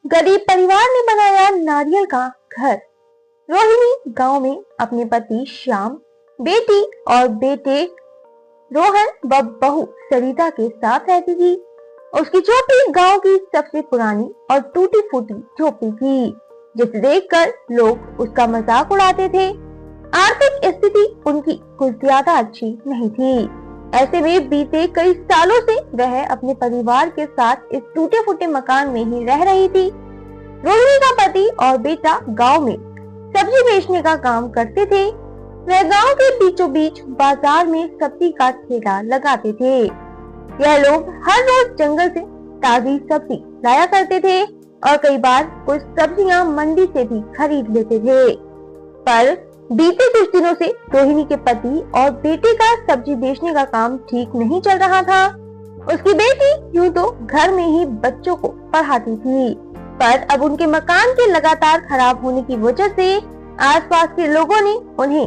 गरीब परिवार ने बनाया नारियल का घर। रोहिणी गांव में अपने पति श्याम, बेटी और बेटे रोहन व बहू सरिता के साथ रहती थी। उसकी झोपड़ी गांव की सबसे पुरानी और टूटी फूटी झोपड़ी थी, जिसे देखकर लोग उसका मजाक उड़ाते थे। आर्थिक स्थिति उनकी कुछ ज्यादा अच्छी नहीं थी। ऐसे में बीते कई सालों से वह अपने परिवार के साथ इस टूटे फूटे मकान में ही रह रही थी। रोहिणी का पति और बेटा गांव में सब्जी बेचने का काम करते थे। वह गांव के बीचों बीच बाजार में सब्जी का ठेला लगाते थे। यह लोग हर रोज जंगल से ताजी सब्जी लाया करते थे और कई बार कुछ सब्जियां मंडी से भी खरीद लेते थे। पर बीते कुछ दिनों से रोहिणी के पति और बेटे का सब्जी बेचने का काम ठीक नहीं चल रहा था। उसकी बेटी यूं तो घर में ही बच्चों को पढ़ाती थी, पर अब उनके मकान के लगातार खराब होने की वजह से आसपास के लोगों ने उन्हें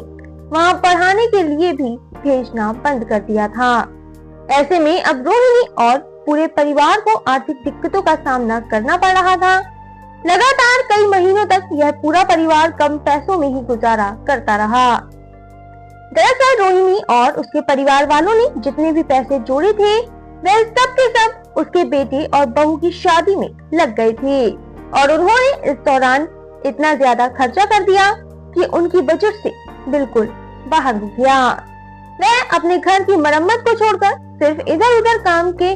वहां पढ़ाने के लिए भी भेजना बंद कर दिया था। ऐसे में अब रोहिणी और पूरे परिवार को आर्थिक दिक्कतों का सामना करना पड़ रहा था। लगातार कई महीनों तक यह पूरा परिवार कम पैसों में ही गुजारा करता रहा। दरअसल रोहिणी और उसके परिवार वालों ने जितने भी पैसे जोड़े थे, वह सब के सब उसके बेटे और बहू की शादी में लग गए थे और उन्होंने इस दौरान इतना ज्यादा खर्चा कर दिया कि उनकी बजट से बिल्कुल बाहर हो गया। वह अपने घर की मरम्मत को छोड़कर सिर्फ इधर उधर काम के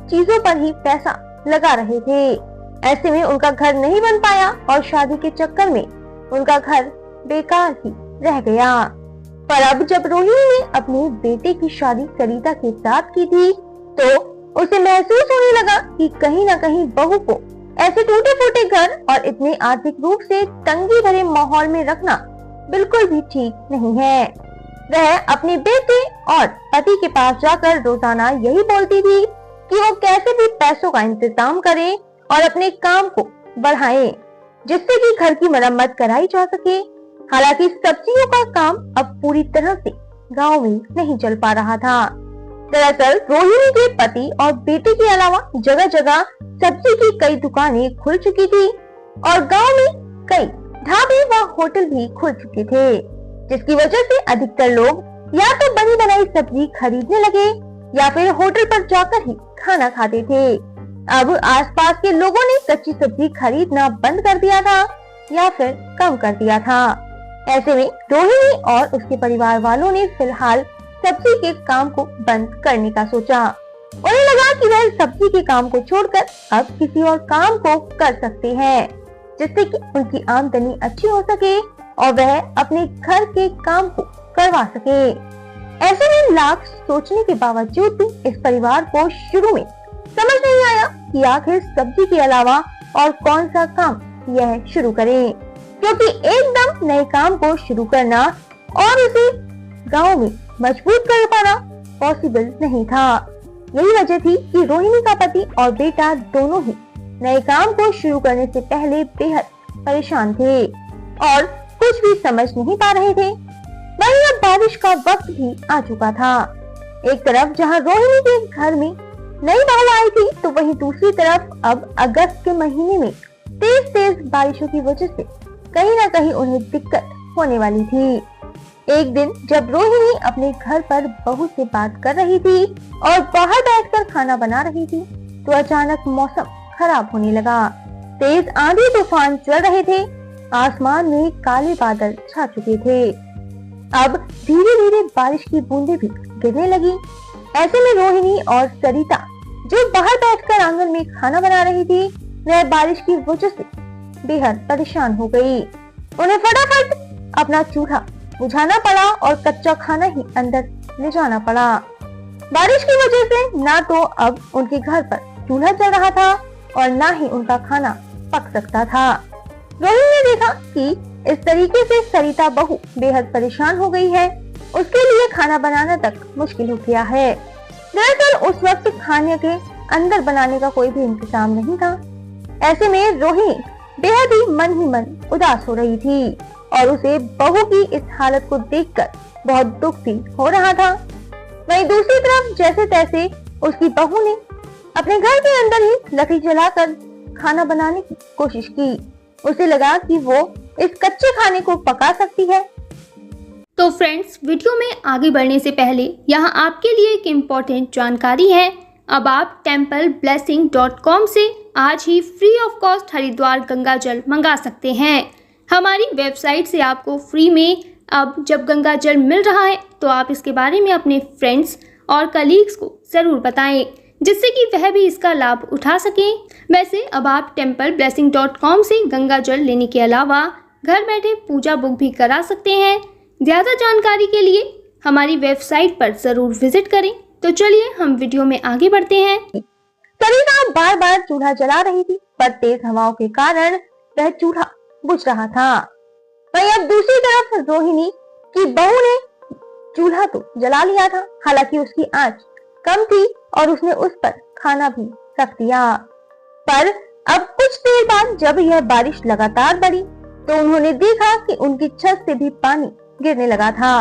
चीजों पर ही पैसा लगा रहे थे। ऐसे में उनका घर नहीं बन पाया और शादी के चक्कर में उनका घर बेकार ही रह गया। पर अब जब रोहिणी ने अपने बेटे की शादी सरिता के साथ की थी, तो उसे महसूस होने लगा कि कहीं न कहीं बहू को ऐसे टूटे फूटे घर और इतने आर्थिक रूप से तंगी भरे माहौल में रखना बिल्कुल भी ठीक नहीं है। वह अपने बेटे और पति के पास जाकर रोजाना यही बोलती थी कि वो कैसे भी पैसों का इंतजाम करें और अपने काम को बढ़ाएं, जिससे कि घर की मरम्मत कराई जा सके। हालांकि सब्जियों का काम अब पूरी तरह से गांव में नहीं चल पा रहा था। दरअसल रोहिणी के पति और बेटे के अलावा जगह जगह सब्जी की कई दुकानें खुल चुकी थी और गांव में कई ढाबे व होटल भी खुल चुके थे, जिसकी वजह से अधिकतर लोग या तो बनी बनाई सब्जी खरीदने लगे या फिर होटल पर जाकर ही खाना खाते थे। अब आसपास के लोगों ने कच्ची सब्जी खरीदना बंद कर दिया था या फिर कम कर दिया था। ऐसे में रोहिणी और उसके परिवार वालों ने फिलहाल सब्जी के काम को बंद करने का सोचा। उन्हें लगा कि वह सब्जी के काम को छोड़कर अब किसी और काम को कर सकते हैं, जिससे कि उनकी आमदनी अच्छी हो सके और वह अपने घर के काम को करवा सके। ऐसे में लाख सोचने के बावजूद भी इस परिवार को शुरू में समझ नहीं आया कि आखिर सब्जी के अलावा और कौन सा काम यह शुरू करें, क्योंकि एकदम नए काम को शुरू करना और उसे गांव में मजबूत कर पाना पॉसिबल नहीं था। यही वजह थी कि रोहिणी का पति और बेटा दोनों ही नए काम को शुरू करने से पहले बेहद परेशान थे और कुछ भी समझ नहीं पा रहे थे। वहीं अब बारिश का वक्त भी आ चुका था। एक तरफ जहां रोहिणी के घर में नई बहू आई थी, तो वहीं दूसरी तरफ अब अगस्त के महीने में तेज तेज बारिशों की वजह से कहीं न कहीं उन्हें दिक्कत होने वाली थी। एक दिन जब रोहिणी अपने घर पर बहू से बात कर रही थी और बाहर बैठकर खाना बना रही थी, तो अचानक मौसम खराब होने लगा। तेज आंधी तूफान चल रहे थे, आसमान में काले बादल छा चुके थे। अब धीरे धीरे बारिश की बूंदें भी गिरने लगी। ऐसे में रोहिणी और सरिता, जो बाहर बैठकर आंगन में खाना बना रही थी, वह बारिश की वजह से बेहद परेशान हो गई। उन्हें फटाफट अपना चूल्हा बुझाना पड़ा और कच्चा खाना ही अंदर ले जाना पड़ा। बारिश की वजह से ना तो अब उनके घर पर चूल्हा चल रहा था और ना ही उनका खाना पक सकता था। रोहिणी ने देखा कि इस तरीके से सरिता बहू बेहद परेशान हो गई है, उसके लिए खाना बनाना तक मुश्किल हो गया है। दरअसल उस वक्त खाने के अंदर बनाने का कोई भी इंतजाम नहीं था। ऐसे में रोहिणी बेहद ही मन उदास हो रही थी और उसे बहू की इस हालत को देखकर बहुत दुख भी हो रहा था। वहीं दूसरी तरफ जैसे तैसे उसकी बहू ने अपने घर के अंदर ही लकड़ी जलाकर खाना बनाने की कोशिश की। उसे लगा कि वो इस कच्चे खाने को पका सकती है। तो फ्रेंड्स, वीडियो में आगे बढ़ने से पहले यहाँ आपके लिए एक इम्पॉर्टेंट जानकारी है। अब आप templeblessing.com से आज ही free of cost Haridwar Ganga जल मंगा सकते हैं। हमारी वेबसाइट से आपको फ्री में अब जब गंगा जल मिल रहा है तो आप इसके बारे में अपने फ्रेंड्स और कलीग्स को ज़रूर बताएं, जिससे कि वह भी इसका लाभ उठा सकें। वैसे अब आप templeblessing.com से गंगा जल लेने के अलावा घर बैठे पूजा बुक भी करा सकते हैं। ज़्यादा जानकारी के लिए हमारी वेबसाइट पर ज़रूर विजिट करें। तो चलिए हम वीडियो में आगे बढ़ते हैं। सरिता बार बार चूल्हा जला रही थी, पर तेज हवाओं के कारण वह चूल्हा बुझ रहा था। वहीं अब दूसरी तरफ रोहिणी की बहू ने चूल्हा तो जला लिया था, हालांकि उसकी आंच कम थी और उसने उस पर खाना भी रख दिया। पर अब कुछ देर बाद जब यह बारिश लगातार बढ़ी तो उन्होंने देखा कि उनकी छत से भी पानी गिरने लगा था।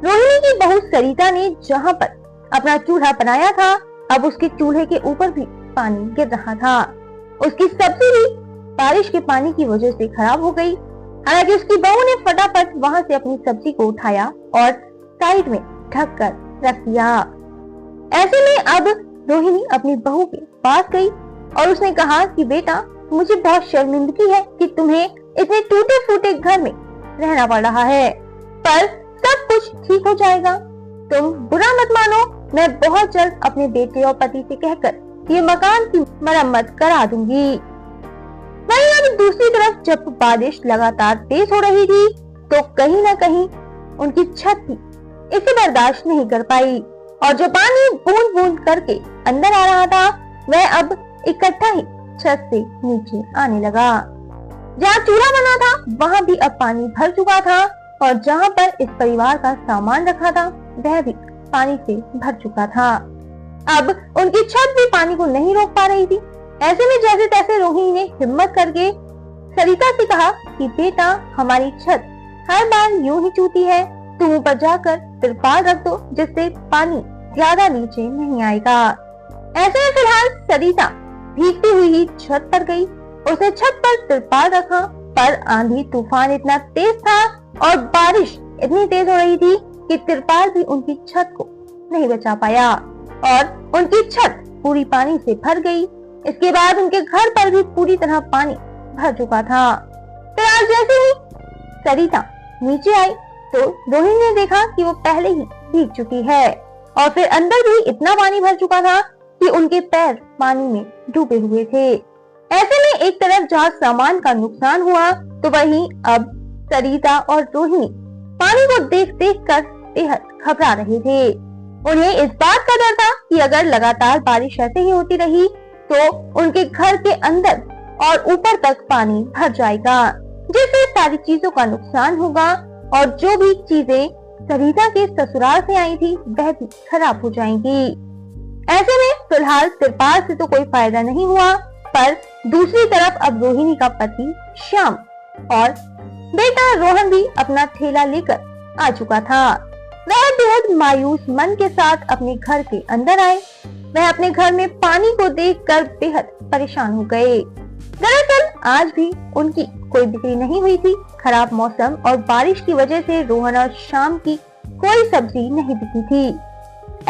रोहिणी की बहू सरिता ने जहां पर अपना चूल्हा बनाया था, अब उसके चूल्हे के ऊपर भी पानी गिर रहा था। उसकी सब्जी भी बारिश के पानी की वजह से खराब हो गई। हालांकि उसकी बहू ने फटाफट वहां से अपनी सब्जी को उठाया और साइड में ढक कर रख दिया। ऐसे में अब रोहिणी अपनी बहू के पास गई और उसने कहा कि बेटा, मुझे बहुत शर्मिंदगी है कि तुम्हें इतने टूटे फूटे घर में रहना पड़ रहा है, पर सब कुछ ठीक हो जाएगा। तुम बुरा मत मानो, मैं बहुत जल्द अपने बेटे और पति से कहकर ये मकान की मरम्मत करा दूंगी। वहीं अब दूसरी तरफ जब बारिश लगातार तेज हो रही थी तो कहीं न कहीं उनकी छत भी इसे बर्दाश्त नहीं कर पाई और जो पानी बूंद बूंद करके अंदर आ रहा था वह अब इकट्ठा ही छत से नीचे आने लगा। जहाँ चूल्हा बना था वहाँ भी अब पानी भर चुका था और जहाँ पर इस परिवार का सामान रखा था वह भी पानी से भर चुका था। अब उनकी छत भी पानी को नहीं रोक पा रही थी। ऐसे में जैसे तैसे रोहिणी ने हिम्मत करके सरिता से कहा कि बेटा, हमारी छत हर बार यूं ही चूती है, तुम ऊपर जाकर तिरपाल रख दो जिससे पानी ज्यादा नीचे नहीं आएगा। ऐसे में फिलहाल सरिता भीगती हुई ही छत पर गई। उसने छत पर तिरपाल रखा, पर आंधी तूफान इतना तेज था और बारिश इतनी तेज हो रही थी कि तिरपाल भी उनकी छत को नहीं बचा पाया और उनकी छत पूरी पानी से भर गई। इसके बाद उनके घर पर भी पूरी तरह पानी भर चुका था। फिर जैसे ही सरिता नीचे आई तो रोहिणी ने देखा कि वो पहले ही भीग चुकी है और फिर अंदर भी इतना पानी भर चुका था कि उनके पैर पानी में डूबे हुए थे। ऐसे में एक तरफ जहाँ सामान का नुकसान हुआ तो वहीं अब सरिता और रोहिणी पानी को देख देख कर बेहद घबरा रहे थे। उन्हें इस बात का डर था कि अगर लगातार बारिश ऐसे ही होती रही तो उनके घर के अंदर और ऊपर तक पानी भर जाएगा, जिससे सारी चीजों का नुकसान होगा और जो भी चीजें सरिता के ससुराल से आई थी वह भी खराब हो जाएंगी। ऐसे में फिलहाल तिरपाल से तो कोई फायदा नहीं हुआ, पर दूसरी तरफ अब रोहिणी का पति श्याम और बेटा रोहन भी अपना ठेला लेकर आ चुका था। वह बेहद मायूस मन के साथ अपने घर के अंदर आए। वह अपने घर में पानी को देखकर बेहद परेशान हो गए। दरअसल आज भी उनकी कोई बिक्री नहीं हुई थी। खराब मौसम और बारिश की वजह से रोहन और श्याम की कोई सब्जी नहीं बिकी थी।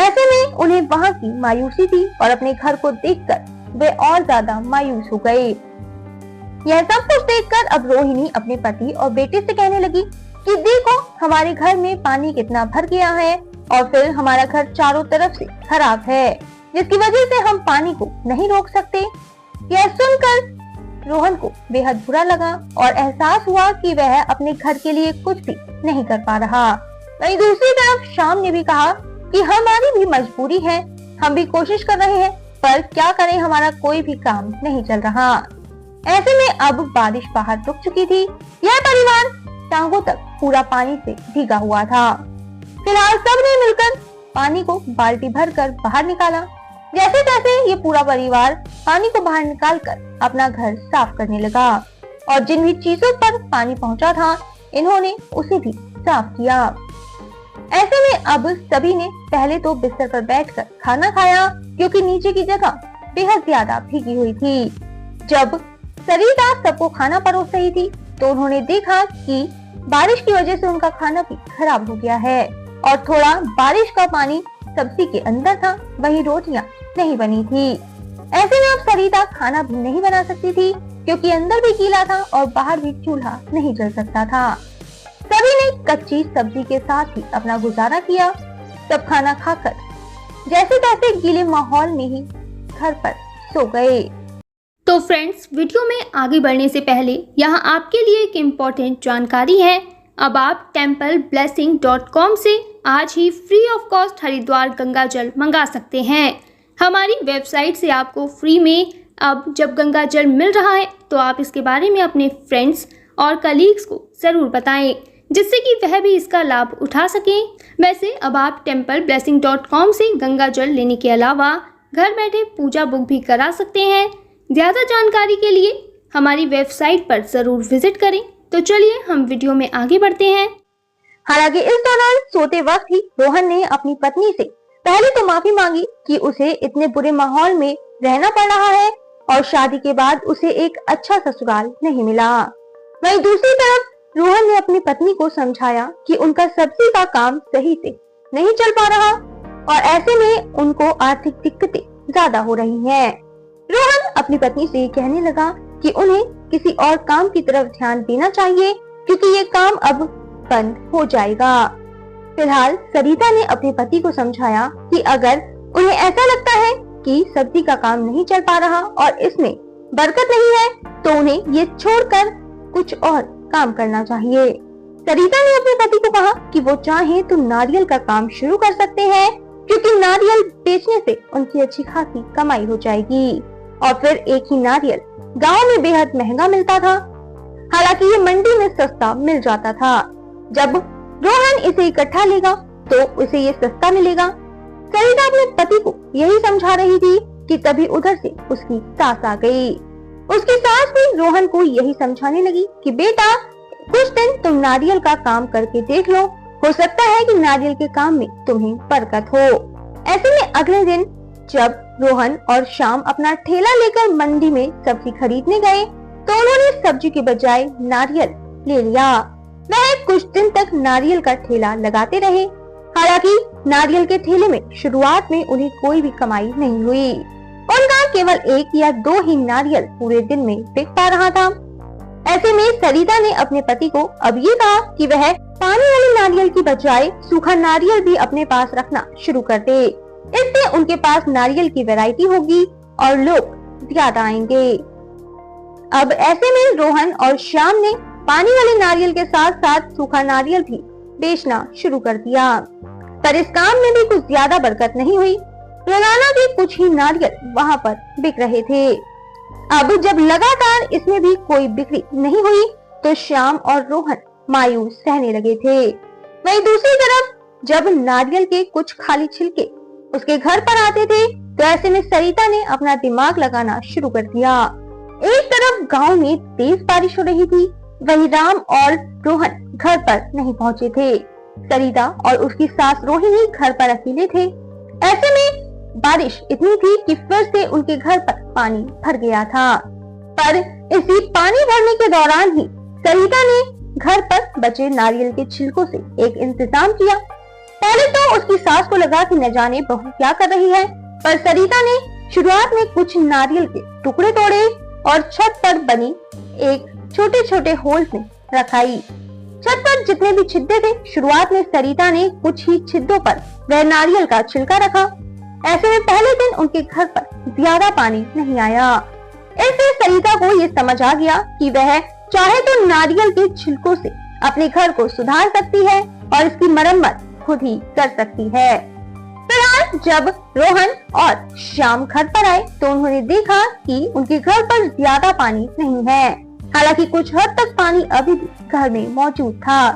ऐसे में उन्हें वहाँ की मायूसी थी और अपने घर को देखकर वे और ज्यादा मायूस हो गए। यह सब कुछ देखकर अब रोहिणी अपने पति और बेटे से कहने लगी कि देखो, हमारे घर में पानी कितना भर गया है और फिर हमारा घर चारों तरफ से खराब है, जिसकी वजह से हम पानी को नहीं रोक सकते। यह सुनकर रोहन को बेहद बुरा लगा और एहसास हुआ कि वह अपने घर के लिए कुछ भी नहीं कर पा रहा। वहीं दूसरी तरफ श्याम ने भी कहा कि हमारी भी मजबूरी है, हम भी कोशिश कर रहे हैं, पर क्या करें, हमारा कोई भी काम नहीं चल रहा। ऐसे में अब बारिश बाहर रुक चुकी थी। यह परिवार टांगों तक पूरा पानी से भीगा हुआ था। फिलहाल सबने मिलकर पानी को बाल्टी भरकर बाहर निकाला। जैसे तैसे ये पूरा परिवार पानी को बाहर निकालकर अपना घर साफ करने लगा और जिन भी चीजों पर पानी पहुंचा था इन्होंने उसे भी साफ किया। ऐसे में अब सभी ने पहले तो बिस्तर पर बैठकर खाना खाया, क्योंकि नीचे की जगह बेहद ज्यादा भीगी हुई थी। जब सरिता सबको खाना परोस रही थी तो उन्होंने देखा कि बारिश की वजह से उनका खाना भी खराब हो गया है और थोड़ा बारिश का पानी सब्जी के अंदर था, वही रोटियां नहीं बनी थी। ऐसे में अब सरिता खाना भी नहीं बना सकती थी क्योंकि अंदर भी गीला था और बाहर भी चूल्हा नहीं जल सकता था। सभी ने कच्ची सब्जी के साथ ही अपना गुजारा किया। सब खाना खाकर जैसे तैसे गीले माहौल में ही घर पर सो गए। तो फ्रेंड्स, वीडियो में आगे बढ़ने से पहले यहाँ आपके लिए एक इम्पॉर्टेंट जानकारी है। अब आप templeblessing.com से आज ही free of cost Haridwar Ganga जल मंगा सकते हैं। हमारी वेबसाइट से आपको फ्री में अब जब गंगा जल मिल रहा है तो आप इसके बारे में अपने फ्रेंड्स और कलीग्स को ज़रूर बताएं, जिससे कि वह भी इसका लाभ उठा सकें। वैसे अब आप templeblessing.com से गंगा जल लेने के अलावा घर बैठे पूजा बुक भी करा सकते हैं। ज़्यादा जानकारी के लिए हमारी वेबसाइट पर ज़रूर विजिट करें। तो चलिए हम वीडियो में आगे बढ़ते हैं। हालांकि इस दौरान सोते वक्त ही रोहन ने अपनी पत्नी से पहले तो माफी मांगी कि उसे इतने बुरे माहौल में रहना पड़ रहा है और शादी के बाद उसे एक अच्छा ससुराल नहीं मिला। वहीं दूसरी तरफ रोहन ने अपनी पत्नी को समझाया कि उनका सब्जी का काम सही से नहीं चल पा रहा और ऐसे में उनको आर्थिक दिक्कतें ज्यादा हो रही हैं। रोहन अपनी पत्नी से कहने लगा कि उन्हें किसी और काम की तरफ ध्यान देना चाहिए क्योंकि ये काम अब बंद हो जाएगा। फिलहाल सरिता ने अपने पति को समझाया कि अगर उन्हें ऐसा लगता है कि सब्जी का काम नहीं चल पा रहा और इसमें बरकत नहीं है तो उन्हें ये छोड़कर कुछ और काम करना चाहिए। सरिता ने अपने पति को कहा कि वो चाहे तो नारियल का काम शुरू कर सकते हैं क्योंकि नारियल बेचने से उनकी अच्छी खासी कमाई हो जाएगी। और फिर एक ही नारियल गांव में बेहद महंगा मिलता था, हालांकि ये मंडी में सस्ता मिल जाता था। जब रोहन इसे इकट्ठा लेगा तो उसे ये सस्ता मिलेगा। सरिता अपने पति को यही समझा रही थी कि तभी उधर से उसकी सास आ गई। उसकी सास भी रोहन को यही समझाने लगी कि बेटा कुछ दिन तुम नारियल का काम करके देख लो, हो सकता है कि नारियल के काम में तुम्हें बरकत हो। ऐसे में अगले दिन जब रोहन और श्याम अपना ठेला लेकर मंडी में सब्जी खरीदने गए तो उन्होंने सब्जी के बजाय नारियल ले लिया। वह कुछ दिन तक नारियल का ठेला लगाते रहे। हालांकि नारियल के ठेले में शुरुआत में उन्हें कोई भी कमाई नहीं हुई। उनका केवल 1 या 2 ही नारियल पूरे दिन में बिक पा रहा था। ऐसे में सरिता ने अपने पति को अब ये कहा कि वह पानी वाले नारियल की बजाय सूखा नारियल भी अपने पास रखना शुरू कर दे। इससे उनके पास नारियल की वैरायटी होगी और लोग ज्यादा आएंगे। अब ऐसे में रोहन और श्याम ने पानी वाले नारियल के साथ साथ सूखा नारियल भी बेचना शुरू कर दिया, पर इस काम में भी कुछ ज्यादा बरकत नहीं हुई। रोजाना के कुछ ही नारियल वहां पर बिक रहे थे। अब जब लगातार इसमें भी कोई बिक्री नहीं हुई तो श्याम और रोहन मायूस रहने लगे थे। वहीं दूसरी तरफ जब नारियल के कुछ खाली छिलके उसके घर पर आते थे तो ऐसे में सरिता ने अपना दिमाग लगाना शुरू कर दिया। एक तरफ गांव में तेज बारिश हो रही थी, वहीं राम और रोहन घर पर नहीं पहुंचे थे। सरिता और उसकी सास रोहिणी घर पर अकेले थे। ऐसे में बारिश इतनी थी कि फिर से उनके घर पर पानी भर गया था। पर इसी पानी भरने के दौरान ही सरिता ने घर पर बचे नारियल के छिलकों से एक इंतजाम किया। पहले तो उसकी सास को लगा कि न जाने बहू क्या कर रही है, पर सरिता ने शुरुआत में कुछ नारियल के टुकड़े तोड़े और छत पर बनी एक छोटे छोटे होल्स में रखाई। छत पर जितने भी छिद्रे थे, शुरुआत में सरिता ने कुछ ही छिद्रों पर वह नारियल का छिलका रखा। ऐसे में पहले दिन उनके घर पर ज्यादा पानी नहीं आया। इससे सरिता को ये समझ आ गया कि वह चाहे तो नारियल के छिलकों से अपने घर को सुधार सकती है और इसकी मरम्मत खुद ही कर सकती है। फिलहाल जब रोहन और श्याम घर पर आए तो उन्होंने देखा कि उनके घर पर ज्यादा पानी नहीं है। हालांकि कुछ हद तक पानी अभी भी घर में मौजूद था।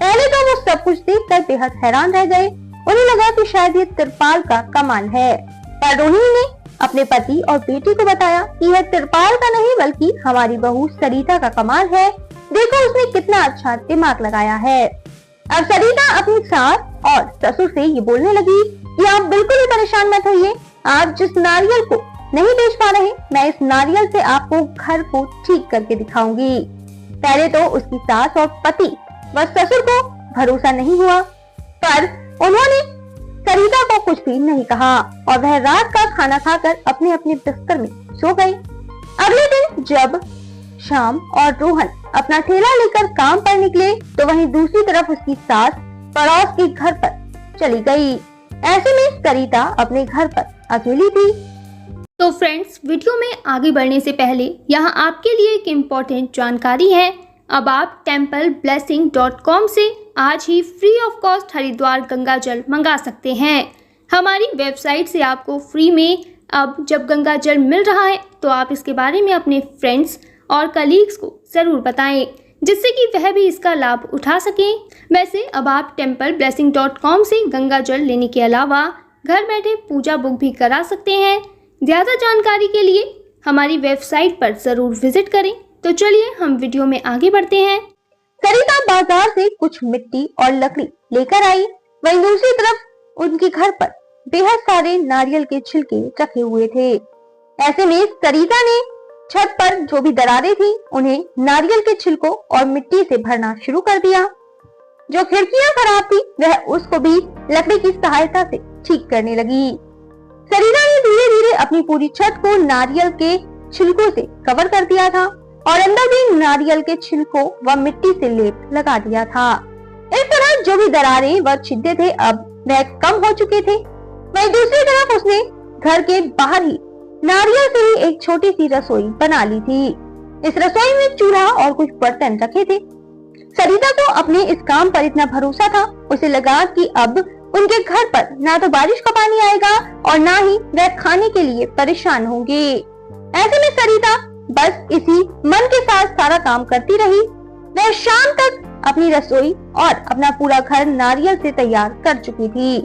पहले तो वो सब कुछ देखकर बेहद हैरान रह गए। उन्हें लगा कि शायद ये तिरपाल का कमाल है, पर रोहिणी ने अपने पति और बेटी को बताया कि यह तिरपाल का नहीं बल्कि हमारी बहू सरिता का कमाल है। देखो उसने कितना अच्छा दिमाग लगाया है। अब सरिता अपनी सास और ससुर से ये बोलने लगी कि आप बिल्कुल ही परेशान मत होइए। आप जिस नारियल को नहीं बेच पा रहे, मैं इस नारियल से आपको घर को ठीक करके दिखाऊंगी। पहले तो उसकी सास और पति व ससुर को भरोसा नहीं हुआ, पर उन्होंने सरिता को कुछ भी नहीं कहा और वह रात का खाना खाकर अपने अपने बिस्तर में सो गए। अगले दिन जब श्याम और रोहन अपना ठेला लेकर काम पर निकले तो वहीं दूसरी तरफ उसकी सास पड़ोस के घर पर चली गई। ऐसे में सरिता अपने घर पर अकेली थी। तो फ्रेंड्स, वीडियो में आगे बढ़ने से पहले यहाँ आपके लिए एक इम्पॉर्टेंट जानकारी है। अब आप templblessing.com से आज ही free of cost Haridwar Ganga जल मंगा सकते हैं। हमारी वेबसाइट से आपको फ्री में अब जब गंगा जल मिल रहा है तो आप इसके बारे में अपने फ्रेंड्स और कलीग्स को ज़रूर बताएं, जिससे कि वह भी इसका लाभ उठा सकें। वैसे अब आप templblessing.com से गंगा जल लेने के अलावा घर बैठे पूजा बुक भी करा सकते हैं। ज़्यादा जानकारी के लिए हमारी वेबसाइट पर ज़रूर विजिट करें। तो चलिए हम वीडियो में आगे बढ़ते हैं। सरिता बाजार से कुछ मिट्टी और लकड़ी लेकर आई, वहीं दूसरी तरफ उनके घर पर बेहद सारे नारियल के छिलके रखे हुए थे। ऐसे में सरिता ने छत पर जो भी दरारें थी उन्हें नारियल के छिलकों और मिट्टी से भरना शुरू कर दिया। जो खिड़कियां खराब थी वह उसको भी लकड़ी की सहायता से ठीक करने लगी। सरिता ने धीरे धीरे अपनी पूरी छत को नारियल के छिलकों से कवर कर दिया था और अंदर भी नारियल के छिलकों व मिट्टी से लेप लगा दिया था। इस तरह जो भी दरारें व छिद्रे थे अब वह कम हो चुके थे। वहीं दूसरी तरफ उसने घर के बाहर ही नारियल से ही एक छोटी सी रसोई बना ली थी। इस रसोई में चूल्हा और कुछ बर्तन रखे थे। सरिता को अपने इस काम पर इतना भरोसा था, उसे लगा कि अब उनके घर पर ना तो बारिश का पानी आएगा और ना ही वह खाने के लिए परेशान होंगे। ऐसे में सरिता बस इसी मन के साथ सारा काम करती रही। वह शाम तक अपनी रसोई और अपना पूरा घर नारियल से तैयार कर चुकी थी।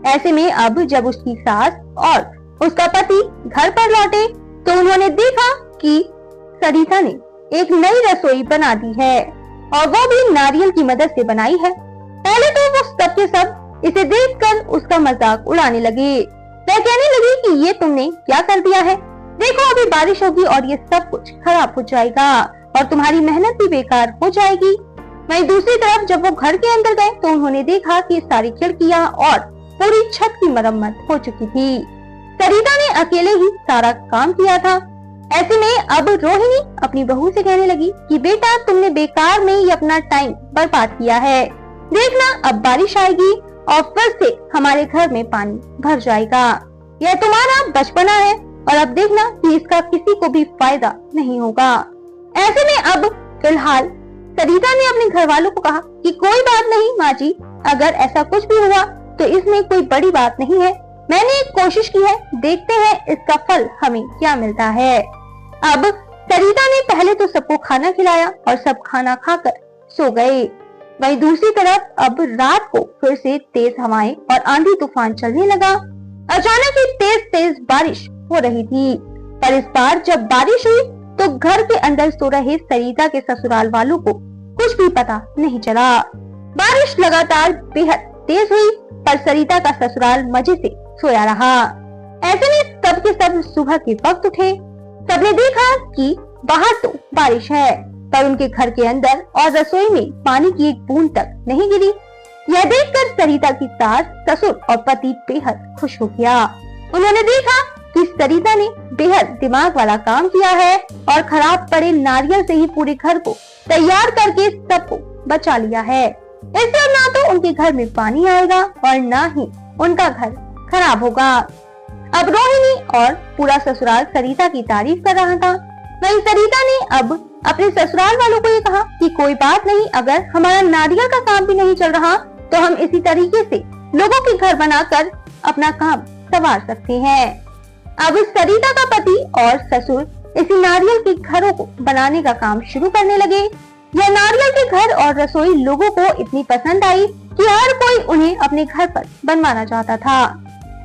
ऐसे में अब जब उसकी सास और उसका पति घर पर लौटे तो उन्होंने देखा कि सरिता ने एक नई रसोई बना दी है और वो भी नारियल की मदद से बनाई है। पहले तो वो सब के सब इसे देखकर उसका मजाक उड़ाने लगे। वह कहने लगी कि ये तुमने क्या कर दिया है, देखो अभी बारिश होगी और ये सब कुछ खराब हो जाएगा और तुम्हारी मेहनत भी बेकार हो जाएगी। वहीं दूसरी तरफ जब वो घर के अंदर गए तो उन्होंने देखा कि सारी खिड़कियां और पूरी छत की मरम्मत हो चुकी थी। सरिता ने अकेले ही सारा काम किया था। ऐसे में अब रोहिणी अपनी बहू से कहने लगी कि बेटा तुमने बेकार में ही अपना टाइम बर्बाद किया है, देखना अब बारिश आएगी और फिर से हमारे घर में पानी भर जाएगा। यह तुम्हारा बचपना है और अब देखना कि इसका किसी को भी फायदा नहीं होगा। ऐसे में अब फिलहाल सरिता ने अपने घर वालों को कहा कि कोई बात नहीं माँ जी, अगर ऐसा कुछ भी हुआ तो इसमें कोई बड़ी बात नहीं है, मैंने एक कोशिश की है, देखते हैं इसका फल हमें क्या मिलता है। अब सरिता ने पहले तो सबको खाना खिलाया और सब खाना खाकर सो गए। वहीं दूसरी तरफ अब रात को फिर से तेज हवाएं और आंधी तूफान चलने लगा। अचानक ही तेज तेज बारिश हो रही थी, पर इस बार जब बारिश हुई तो घर के अंदर सो रहे सरिता के ससुराल वालों को कुछ भी पता नहीं चला। बारिश लगातार बेहद तेज हुई पर सरिता का ससुराल मजे से सोया रहा। ऐसे में सब के सब सुबह के वक्त उठे। सबने देखा कि बाहर तो बारिश है पर उनके घर के अंदर और रसोई में पानी की एक बूंद तक नहीं गिरी। यह देखकर सरिता की सास, ससुर और पति बेहद खुश हो गया। उन्होंने देखा कि सरिता ने बेहद दिमाग वाला काम किया है और खराब पड़े नारियल से ही पूरे घर को तैयार करके सबको बचा लिया है। इससे ना तो उनके घर में पानी आएगा और ना ही उनका घर खराब होगा। अब रोहिणी और पूरा ससुराल सरिता की तारीफ कर रहा था। वहीं सरिता ने अब अपने ससुराल वालों को ये कहा कि कोई बात नहीं, अगर हमारा नारियल का काम भी नहीं चल रहा तो हम इसी तरीके से लोगों के घर बनाकर अपना काम संवार सकते हैं। अब सरिता का पति और ससुर इसी नारियल के घरों को बनाने का काम शुरू करने लगे। यह नारियल के घर और रसोई लोगों को इतनी पसंद आई कि हर कोई उन्हें अपने घर पर बनवाना चाहता था।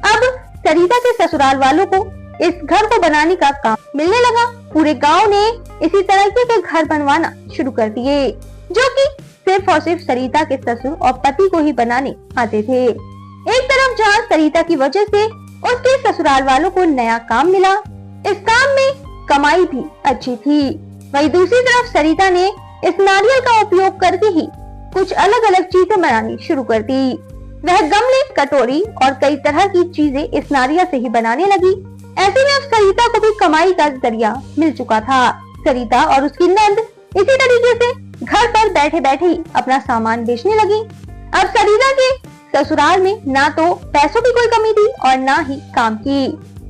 अब सरिता के ससुराल वालों को इस घर को बनाने का काम मिलने लगा। पूरे गांव ने इसी तरह के घर बनवाना शुरू कर दिए, जो कि सिर्फ और सिर्फ सरिता के ससुर और पति को ही बनाने आते थे। एक तरफ जहां सरिता की वजह से उसके ससुराल वालों को नया काम मिला, इस काम में कमाई भी अच्छी थी। वहीं दूसरी तरफ सरिता ने इस नारियल का उपयोग करके ही कुछ अलग अलग चीजें बनानी शुरू कर दी। वह गमले, कटोरी और कई तरह की चीजें इस नारियल से ही बनाने लगी। ऐसे में अब सरिता को भी कमाई का जरिया मिल चुका था। सरिता और उसकी नंद इसी तरीके से घर पर बैठे बैठे ही अपना सामान बेचने लगी। अब सरिता के ससुराल में ना तो पैसों की कोई कमी थी और ना ही काम की।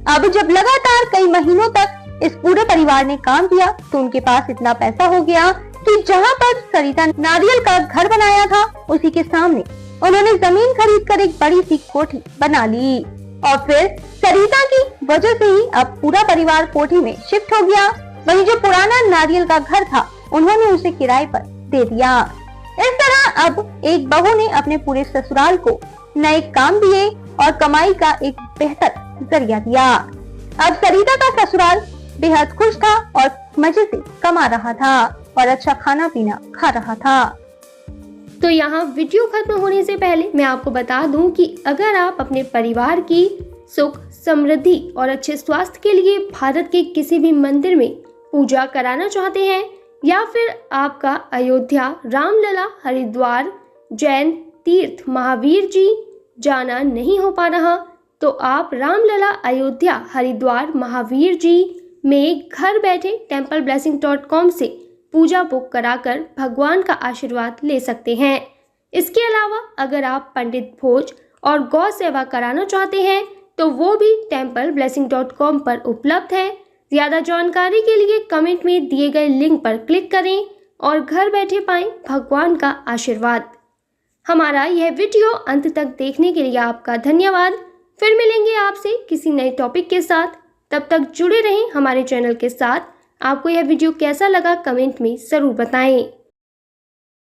अब जब लगातार कई महीनों तक इस पूरे परिवार ने काम किया तो उनके पास इतना पैसा हो गया कि जहाँ पर सरिता नारियल का घर बनाया था उसी के सामने उन्होंने जमीन खरीद कर एक बड़ी सी कोठी बना ली। और फिर सरिता की वजह से ही अब पूरा परिवार कोठी में शिफ्ट हो गया। वहीं जो पुराना नारियल का घर था उन्होंने उसे किराए पर दे दिया। इस तरह अब एक बहू ने अपने पूरे ससुराल को नए काम दिए और कमाई का एक बेहतर जरिया दिया। अब सरिता का ससुराल बेहद खुश था और मजे से कमा रहा था और अच्छा खाना पीना खा रहा था। तो यहाँ वीडियो खत्म होने से पहले मैं आपको बता दूं कि अगर आप अपने परिवार की सुख, समृद्धि और अच्छे स्वास्थ्य के लिए भारत के किसी भी मंदिर में पूजा कराना चाहते हैं या फिर आपका अयोध्या, रामलला, हरिद्वार, जैन तीर्थ महावीर जी जाना नहीं हो पा रहा तो आप रामलला, अयोध्या, हरिद्वार, महावीर जी में घर बैठे templeblessing.com से पूजा बुक कराकर भगवान का आशीर्वाद ले सकते हैं। इसके अलावा अगर आप पंडित भोज और गौ सेवा कराना चाहते हैं तो वो भी templeblessing.com पर उपलब्ध है। ज़्यादा जानकारी के लिए कमेंट में दिए गए लिंक पर क्लिक करें और घर बैठे पाएं भगवान का आशीर्वाद। हमारा यह वीडियो अंत तक देखने के लिए आपका धन्यवाद। फिर मिलेंगे आपसे किसी नए टॉपिक के साथ। तब तक जुड़े रहें हमारे चैनल के साथ। आपको यह वीडियो कैसा लगा कमेंट में ज़रूर बताएं।